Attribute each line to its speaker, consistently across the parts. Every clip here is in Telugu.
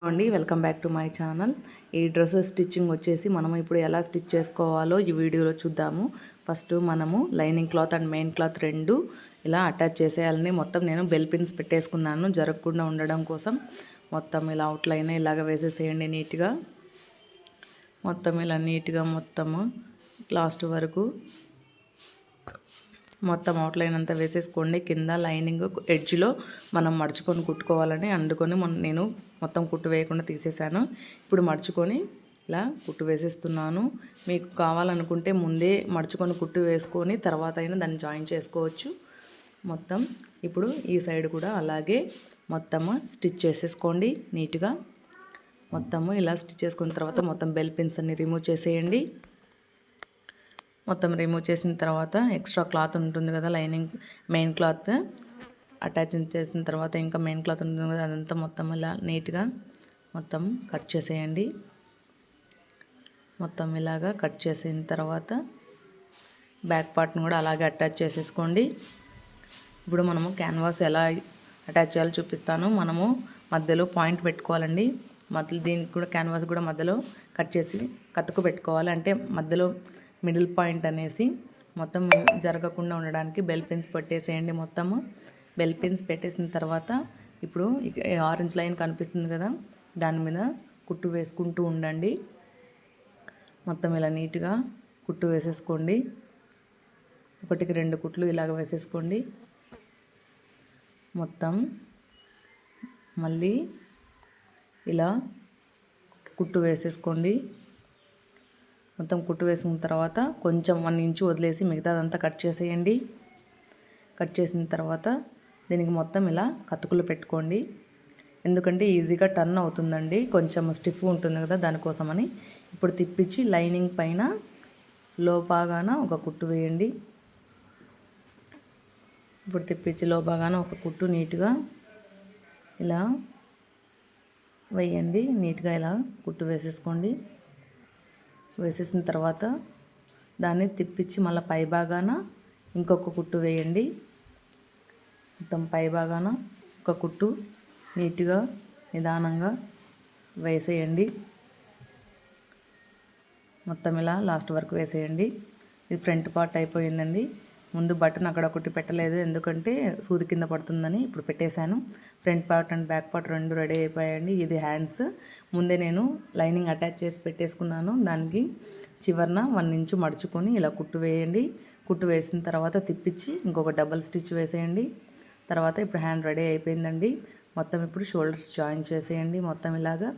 Speaker 1: అండి welcome back to my channel. ఈ డ్రెస్ స్టిచ్చింగ్ వచ్చేసి మనం ఇప్పుడు ఎలా స్టిచ్ చేసుకోవాలో ఈ వీడియోలో చూద్దాము. ఫస్ట్ మనము lining cloth and main cloth రెండు ఇలా అటాచ్ చేసేయాలని మొత్తం నేను బెల్ పిన్స్ పెట్టేసుకున్నాను జరగకుండా ఉండడం కోసం. మొత్తం ఇలా అవుట్లైన్ ఇలాగ వేసేసేయండి నీట్గా. మొత్తం ఇలా నీట్గా మొత్తము లాస్ట్ వరకు మొత్తం అవుట్లైన్ అంతా వేసేసుకోండి. కింద లైనింగ్ ఎడ్జ్లో మనం మడుచుకొని కుట్టుకోవాలని అందుకొని నేను మొత్తం కుట్టు వేయకుండా తీసేసాను. ఇప్పుడు మడుచుకొని ఇలా కుట్టు వేసేస్తున్నాను. మీకు కావాలనుకుంటే ముందే మడుచుకొని కుట్టు వేసుకొని తర్వాత అయినా దాన్ని జాయిన్ చేసుకోవచ్చు. మొత్తం ఇప్పుడు ఈ సైడ్ కూడా అలాగే మొత్తము స్టిచ్ చేసేసుకోండి నీట్గా. మొత్తము ఇలా స్టిచ్ చేసుకున్న తర్వాత మొత్తం బెల్ పిన్స్ అన్ని రిమూవ్ చేసేయండి. మొత్తం రిమూవ్ చేసిన తర్వాత ఎక్స్ట్రా క్లాత్ ఉంటుంది కదా, లైనింగ్ మెయిన్ క్లాత్ అటాచ్ చేసిన తర్వాత ఇంకా మెయిన్ క్లాత్ ఉంటుంది కదా, అదంతా మొత్తం ఇలా నీట్గా మొత్తం కట్ చేసేయండి. మొత్తం ఇలాగా కట్ చేసిన తర్వాత బ్యాక్ పార్ట్ని కూడా అలాగే అటాచ్ చేసేసుకోండి. ఇప్పుడు మనము క్యాన్వాస్ ఎలా అటాచ్ చేయాలో చూపిస్తాను. మనము మధ్యలో పాయింట్ పెట్టుకోవాలండి. దీనికి కూడా క్యాన్వాస్ కూడా మధ్యలో కట్ చేసి కతుకు పెట్టుకోవాలి. అంటే మధ్యలో మిడిల్ పాయింట్ అనేసి మొత్తం జరగకుండా ఉండడానికి బెల్ పిన్స్ పెట్టేసేయండి. మొత్తము బెల్ పిన్స్ పెట్టేసిన తర్వాత ఇప్పుడు ఆరెంజ్ లైన్ కనిపిస్తుంది కదా, దాని మీద కుట్టు వేసుకుంటూ ఉండండి. మొత్తం ఇలా నీట్గా కుట్టు వేసేసుకోండి. 1-2 కుట్లు ఇలాగ వేసేసుకోండి. మొత్తం మళ్ళీ ఇలా కుట్టు వేసేసుకోండి. మొత్తం కుట్టు వేసిన తర్వాత కొంచెం 1 ఇంచు వదిలేసి మిగతాదంతా కట్ చేసేయండి. కట్ చేసిన తర్వాత దీనికి మొత్తం ఇలా కతుకులు పెట్టుకోండి. ఎందుకంటే ఈజీగా టర్న్ అవుతుందండి, కొంచెం స్టిఫ్ ఉంటుంది కదా దానికోసమని. ఇప్పుడు తిప్పించి లైనింగ్ పైన లోపాగాన ఒక కుట్టు వేయండి. ఇప్పుడు తిప్పించి లోపాగాన ఒక కుట్టు నీట్గా ఇలా వేయండి. నీట్గా ఇలా కుట్టు వేసేసుకోండి. వేసేసిన తర్వాత దాన్ని తిప్పించి మళ్ళీ పై భాగాన ఇంకొక కుట్టు వేయండి. మొత్తం పై భాగాన ఒక కుట్టు నీట్గా నిదానంగా వేసేయండి. మొత్తం ఇలా లాస్ట్ వరకు వేసేయండి. ఇది ఫ్రంట్ పార్ట్ అయిపోయిందండి. ముందు బటన్ అక్కడ ఒకటి పెట్టలేదు, ఎందుకంటే సూది కింద పడుతుందని ఇప్పుడు పెట్టేశాను. Front part and back part రెండు రెడీ అయిపోయాయండి. ఇది హ్యాండ్స్. ముందే నేను లైనింగ్ అటాచ్ చేసి పెట్టేసుకున్నాను. దానికి చివరన 1 ఇంచు మడుచుకొని ఇలా కుట్టు వేయండి. కుట్టు వేసిన తర్వాత తిప్పించి ఇంకొక డబల్ స్టిచ్ వేసేయండి. తర్వాత ఇప్పుడు హ్యాండ్ రెడీ అయిపోయిందండి. మొత్తం ఇప్పుడు షోల్డర్స్ జాయిన్ చేసేయండి. మొత్తం ఇలాగా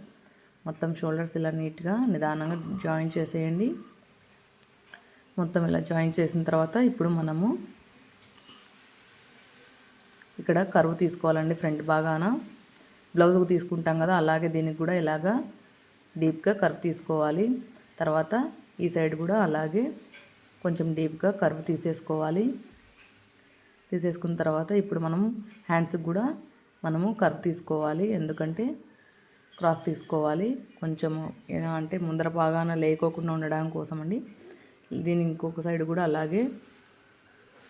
Speaker 1: మొత్తం షోల్డర్స్ ఇలా నీట్గా నిదానంగా జాయిన్ చేసేయండి. మొత్తం ఇలా జాయిన్ చేసిన తర్వాత ఇప్పుడు మనము ఇక్కడ కర్వ్ తీసుకోవాలండి. ఫ్రంట్ భాగాన బ్లౌజ్కు తీసుకుంటాం కదా, అలాగే దీనికి కూడా ఇలాగా డీప్గా కర్వ్ తీసుకోవాలి. తర్వాత ఈ సైడ్ కూడా అలాగే కొంచెం డీప్గా కర్వ్ తీసేసుకోవాలి. తీసేసుకున్న తర్వాత ఇప్పుడు మనం హ్యాండ్స్కి కూడా మనము కర్వ్ తీసుకోవాలి, ఎందుకంటే క్రాస్ తీసుకోవాలి. కొంచెము అంటే ముందర భాగాన లేకోకుండా ఉండడం కోసం అండి. దీని ఇంకొక సైడ్ కూడా అలాగే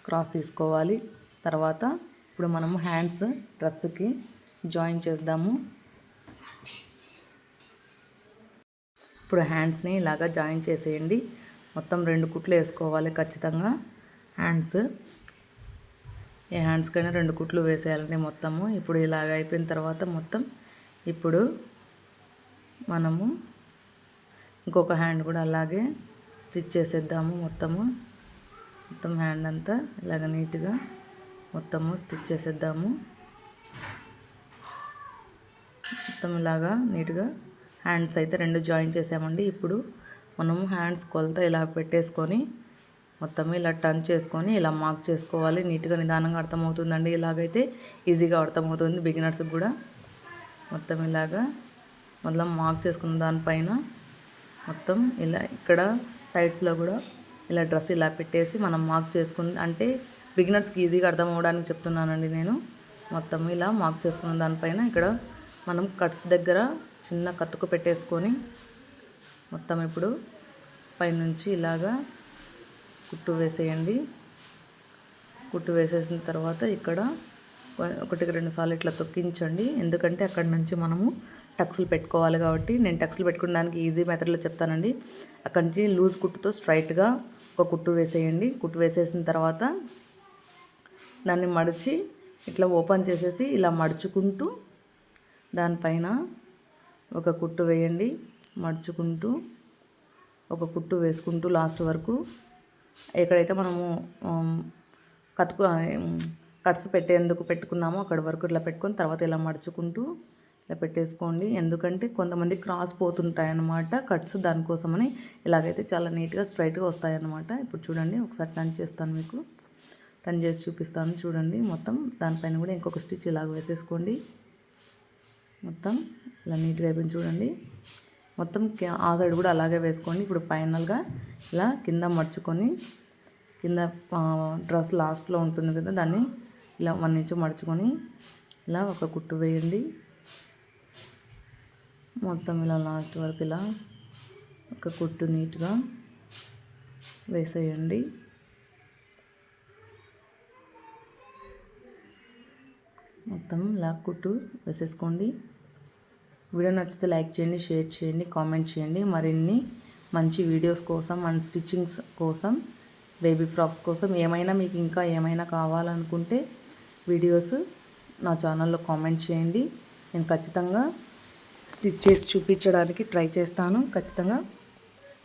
Speaker 1: క్రాస్ తీసుకోవాలి. తర్వాత ఇప్పుడు మనము హ్యాండ్స్ డ్రెస్కి జాయిన్ చేద్దాము. ఇప్పుడు హ్యాండ్స్ని ఇలాగా జాయిన్ చేసేయండి. మొత్తం 2 కుట్లు వేసుకోవాలి ఖచ్చితంగా. హ్యాండ్స్ ఏ హ్యాండ్స్కైనా 2 కుట్లు వేసేయాలండి మొత్తము. ఇప్పుడు ఇలాగ అయిపోయిన తర్వాత మొత్తం ఇప్పుడు మనము ఇంకొక హ్యాండ్ కూడా అలాగే స్టిచ్ చేసేద్దాము. మొత్తం హ్యాండ్ అంతా ఇలాగ నీట్గా మొత్తము స్టిచ్ చేసేద్దాము. మొత్తం ఇలాగా నీట్గా హ్యాండ్స్ అయితే 2 జాయిన్ చేసామండి. ఇప్పుడు మనము హ్యాండ్స్ కొలత ఇలా పెట్టేసుకొని మొత్తం ఇలా టర్న్ చేసుకొని ఇలా మార్క్ చేసుకోవాలి. నీట్గా నిదానంగా అర్థమవుతుందండి. ఇలాగైతే ఈజీగా అర్థమవుతుంది బిగినర్స్కి కూడా. మొత్తం ఇలాగా మొత్తం మార్క్ చేసుకున్న దానిపైన మొత్తం ఇలా ఇక్కడ సైడ్స్లో కూడా ఇలా డ్రెస్ ఇలా పెట్టేసి మనం మార్క్ చేసుకుని, అంటే బిగినర్స్కి ఈజీగా అర్థం అవ్వడానికి చెప్తున్నానండి నేను. మొత్తం ఇలా మార్క్ చేసుకున్న దానిపైన ఇక్కడ మనం కట్స్ దగ్గర చిన్న కత్తుకు పెట్టేసుకొని మొత్తం ఇప్పుడు పైనుంచి ఇలాగా కుట్టు వేసేయండి. కుట్టు వేసేసిన తర్వాత ఇక్కడ 1-2 సార్లు ఇట్లా తొక్కించండి, ఎందుకంటే అక్కడ నుంచి మనము టక్స్లు పెట్టుకోవాలి కాబట్టి నేను టక్స్లు పెట్టుకోవడానికి ఈజీ మెథడ్లో చెప్తానండి. అక్కడి నుంచి లూజ్ కుట్టుతో స్ట్రైట్గా ఒక కుట్టు వేసేయండి. కుట్టు వేసేసిన తర్వాత దాన్ని మడిచి ఇట్లా ఓపెన్ చేసేసి ఇలా మడుచుకుంటూ దానిపైన ఒక కుట్టు వేయండి. మడుచుకుంటూ ఒక కుట్టు వేసుకుంటూ లాస్ట్ వరకు ఎక్కడైతే మనము కట్స్ పెట్టేందుకు పెట్టుకున్నామో అక్కడి వరకు ఇట్లా పెట్టుకొని తర్వాత ఇలా మడుచుకుంటూ ఇలా పెట్టేసుకోండి. ఎందుకంటే కొంతమంది క్రాస్ పోతుంటాయి అన్నమాట కట్స్, దానికోసమని. ఇలాగైతే చాలా నీట్గా స్ట్రైట్గా వస్తాయన్నమాట. ఇప్పుడు చూడండి, ఒకసారి టర్న్ చేస్తాను, మీకు టర్న్ చేసి చూపిస్తాను చూడండి. మొత్తం దానిపైన కూడా ఇంకొక స్టిచ్ ఇలాగ వేసేసుకోండి. మొత్తం ఇలా నీట్గా అయిపోయింది చూడండి. మొత్తం ఆ సైడ్ కూడా అలాగే వేసుకోండి. ఇప్పుడు ఫైనల్గా ఇలా కింద మడుచుకొని, కింద డ్రెస్ లాస్ట్లో ఉంటుంది కదా, దాన్ని ఇలా 1 ఇంచ్ మడుచుకొని ఇలా ఒక కుట్టు వేయండి. మొత్తం ఇలా లాస్ట్ వరకు ఇలా ఒక కుట్టు నీట్గా వేసేయండి. మొత్తం ఇలా కుట్టు వేసేసుకోండి. వీడియో నచ్చితే లైక్ చేయండి, షేర్ చేయండి, కామెంట్ చేయండి. మరిన్ని మంచి వీడియోస్ కోసం అండ్ స్టిచ్చింగ్స్ కోసం, బేబీ ఫ్రాక్స్ కోసం ఏమైనా మీకు ఇంకా ఏమైనా కావాలనుకుంటే వీడియోస్ నా ఛానల్లో కామెంట్ చేయండి. నేను ఖచ్చితంగా స్టిచ్ చేసి చూపించడానికి ట్రై చేస్తాను. ఖచ్చితంగా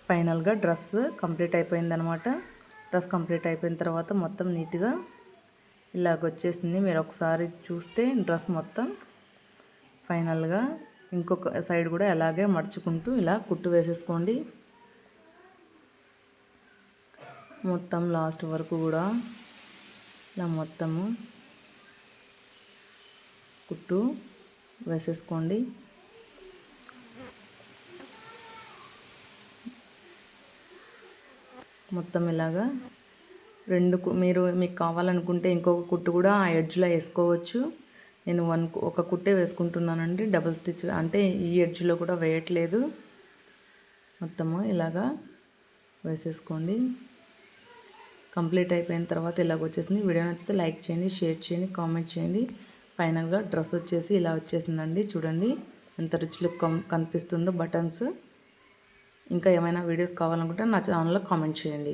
Speaker 1: ఫైనల్గా డ్రెస్ కంప్లీట్ అయిపోయిందనమాట. డ్రెస్ కంప్లీట్ అయిపోయిన తర్వాత మొత్తం నీట్గా ఇలాగ వచ్చేసింది. మీరు ఒకసారి చూస్తే డ్రెస్ మొత్తం ఫైనల్గా ఇంకొక సైడ్ కూడా అలాగే మడుచుకుంటూ ఇలా కుట్టు వేసేసుకోండి. మొత్తం లాస్ట్ వరకు కూడా ఇలా మొత్తము కుట్టు వేసేసుకోండి. మొత్తం ఇలాగా మీకు కావాలనుకుంటే ఇంకొక కుట్టు కూడా ఆ ఎడ్జ్లో వేసుకోవచ్చు. నేను ఒక కుట్టే వేసుకుంటున్నానండి, డబుల్ స్టిచ్, అంటే ఈ ఎడ్జ్లో కూడా వేయట్లేదు. మొత్తము ఇలాగా వేసేసుకోండి. కంప్లీట్ అయిపోయిన తర్వాత ఇలాగ వచ్చేసింది. వీడియో నచ్చితే లైక్ చేయండి, షేర్ చేయండి, కామెంట్ చేయండి. ఫైనల్గా డ్రెస్ వచ్చేసి ఇలా వచ్చేసిందండి. చూడండి ఎంత రిచ్ లుక్ కనిపిస్తుందో బటన్స్. ఇంకా ఏమైనా వీడియోస్ కావాలనుకుంటే నా ఛానల్లో కామెంట్ చేయండి.